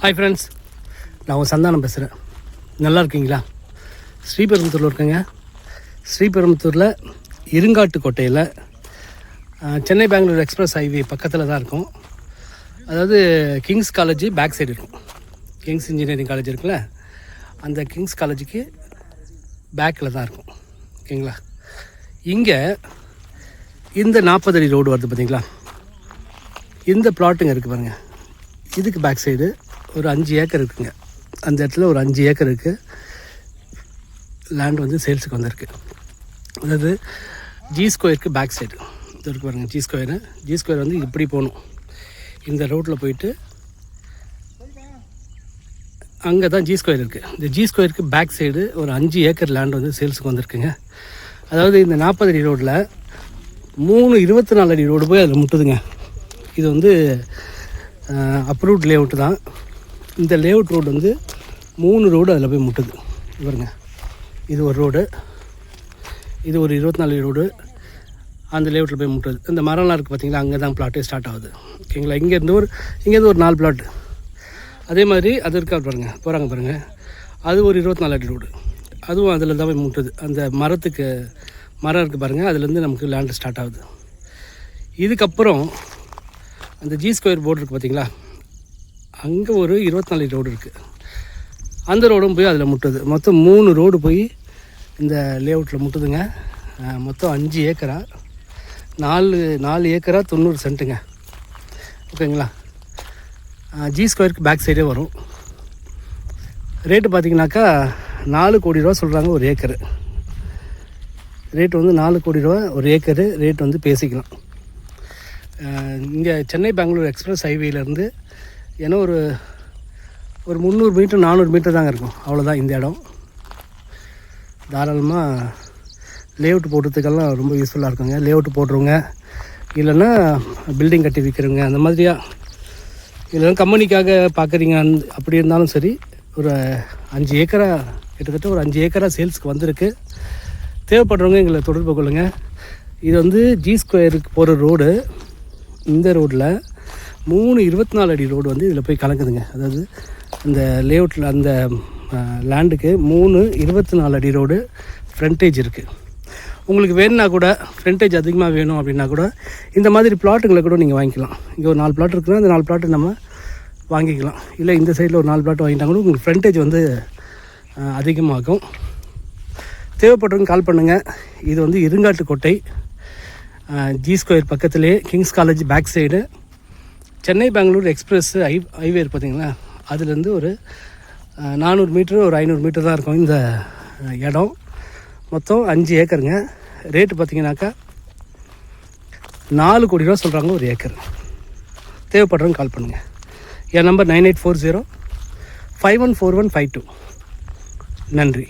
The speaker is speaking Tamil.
ஹாய் ஃப்ரெண்ட்ஸ், நான் உங்கள் சந்தானம் பேசுகிறேன். நல்லா இருக்கீங்களா? ஸ்ரீபெரும்புத்தூரில் இருக்கேங்க. ஸ்ரீபெரும்புத்தூரில் இருங்காட்டுக்கோட்டையில் சென்னை பெங்களூர் எக்ஸ்பிரஸ் ஹைவே பக்கத்தில் தான் இருக்கும். அதாவது கிங்ஸ் காலேஜ் பேக் சைடு இருக்கும். கிங்ஸ் இன்ஜினியரிங் காலேஜ் இருக்குல்ல, அந்த கிங்ஸ் காலேஜுக்கு பேக்கில் தான் இருக்கும். ஓகேங்களா? இங்கே இந்த 40 அடி ரோடு வருது பார்த்தீங்களா? இந்த பிளாட்டுங்க இருக்குது பாருங்கள். இதுக்கு பேக் சைடு ஒரு 5 ஏக்கர் இருக்குங்க. அந்த இடத்துல ஒரு 5 ஏக்கர் இருக்குது. லேண்ட் வந்து சேல்ஸுக்கு வந்திருக்கு. அதாவது ஜி ஸ்கொயருக்கு பேக் சைடு இது இருக்குது பாருங்கள். ஜி ஸ்கொயர் வந்து இப்படி போகணும். இந்த ரோட்டில் போயிட்டு அங்கே தான் ஜி ஸ்கொயர் இருக்குது. இந்த ஜி ஸ்கொயருக்கு பேக் சைடு ஒரு 5 ஏக்கர் லேண்ட் வந்து சேல்ஸுக்கு வந்திருக்குங்க. அதாவது இந்த 40 அடி ரோட்டில் 24 அடி ரோடு போய் அதில் முட்டுதுங்க. இது வந்து அப்ரூவ்ட் லேஅவுட்டு தான். இந்த லேஅவுட் ரோடு வந்து 3 ரோடு அதில் போய் முட்டுது. பாருங்க, இது ஒரு ரோடு, இது ஒரு 24 அடி ரோடு அந்த லேஅவுட்டில் போய் முட்டுது. இந்த மரம்லாம் இருக்குது பார்த்தீங்களா, அங்கே தான் பிளாட்டே ஸ்டார்ட் ஆகுது. ஓகேங்களா? இங்கேருந்து ஒரு 4 பிளாட். அதே மாதிரி அது இருக்கா போகிறாங்க பாருங்கள், அது ஒரு 24 அடி ரோடு, அதுவும் அதில் தான் போய் முட்டுது. அந்த மரம் இருக்குது பாருங்கள், அதுலேருந்து நமக்கு லேண்டு ஸ்டார்ட் ஆகுது. இதுக்கப்புறம் அந்த ஜி ஸ்கொயர் போர்டு இருக்குது பார்த்தீங்களா, அங்கே ஒரு 24 அடி ரோடு இருக்குது. அந்த ரோடும் போய் அதில் முட்டுது. மொத்தம் 3 ரோடு போய் இந்த லேஅவுட்டில் முட்டுதுங்க. மொத்தம் 5 ஏக்கரா 4 ஏக்கரா 90 சென்ட்டுங்க. ஓகேங்களா? ஜி ஸ்கொயருக்கு பேக் சைடே வரும். ரேட்டு பார்த்திங்கனாக்கா 4 கோடி ரூபா சொல்கிறாங்க ஒரு ஏக்கரு. ரேட்டு வந்து 4 கோடி ரூபா ஒரு ஏக்கரு ரேட் வந்து பேசிக்கலாம். இங்கே சென்னை பெங்களூர் எக்ஸ்பிரஸ் ஹைவேலேருந்து ஏன்னா ஒரு 300 மீட்டர் 400 மீட்டர் தாங்க இருக்கும். அவ்வளோதான் இந்த இடம். தாராளமாக லேஅவுட் போடுறதுக்கெல்லாம் ரொம்ப யூஸ்ஃபுல்லாக இருக்குங்க. லேஅவுட் போடுறவங்க, இல்லைன்னா பில்டிங் கட்டி விற்கிறவங்க, அந்த மாதிரியா, இல்லைன்னா கம்பெனிக்காக பார்க்குறீங்க, அப்படி இருந்தாலும் சரி, ஒரு 5 ஏக்கரா கிட்டத்தட்ட ஒரு 5 ஏக்கரா சேல்ஸுக்கு வந்திருக்கு. தேவைப்படுறவங்க எங்களை தொடர்பு கொள்ளுங்கள். இது வந்து ஜி ஸ்கொயருக்கு போகிற ரோடு. இந்த ரோட்டில் 3 24 அடி ரோடு வந்து இதில் போய் கலக்குதுங்க. அதாவது அந்த லேஅவுட்டில் அந்த லேண்டுக்கு 3 24 அடி ரோடு ஃப்ரண்டேஜ் இருக்குது. உங்களுக்கு வேணுன்னா கூட ஃப்ரண்டேஜ் அதிகமாக வேணும் அப்படின்னா கூட இந்த மாதிரி பிளாட்டுங்களை கூட நீங்கள் வாங்கிக்கலாம். இங்கே ஒரு 4 பிளாட் இருக்குன்னா அந்த 4 பிளாட்டு நம்ம வாங்கிக்கலாம். இல்லை இந்த சைடில் ஒரு 4 பிளாட் வாங்கிட்டா கூட உங்களுக்கு ஃப்ரண்டேஜ் வந்து அதிகமாகும். தேவைப்படுறவங்க கால் பண்ணுங்கள். இது வந்து இருங்காட்டுக்கோட்டை ஜி ஸ்கொயர் பக்கத்துலேயே Kings College back side Chennai Bengaluru express highway பார்த்தீங்களா, அதுலேருந்து ஒரு 400 மீட்டர் ஒரு 500 மீட்டர் தான் இருக்கும் இந்த இடம். மொத்தம் 5 ஏக்கருங்க. ரேட்டு பார்த்தீங்கன்னாக்கா 4 கோடி ரூபா சொல்கிறாங்க ஒரு ஏக்கர். தேவைப்படுறவங்க கால் பண்ணுங்கள். என் நம்பர் 9840 514152. நன்றி.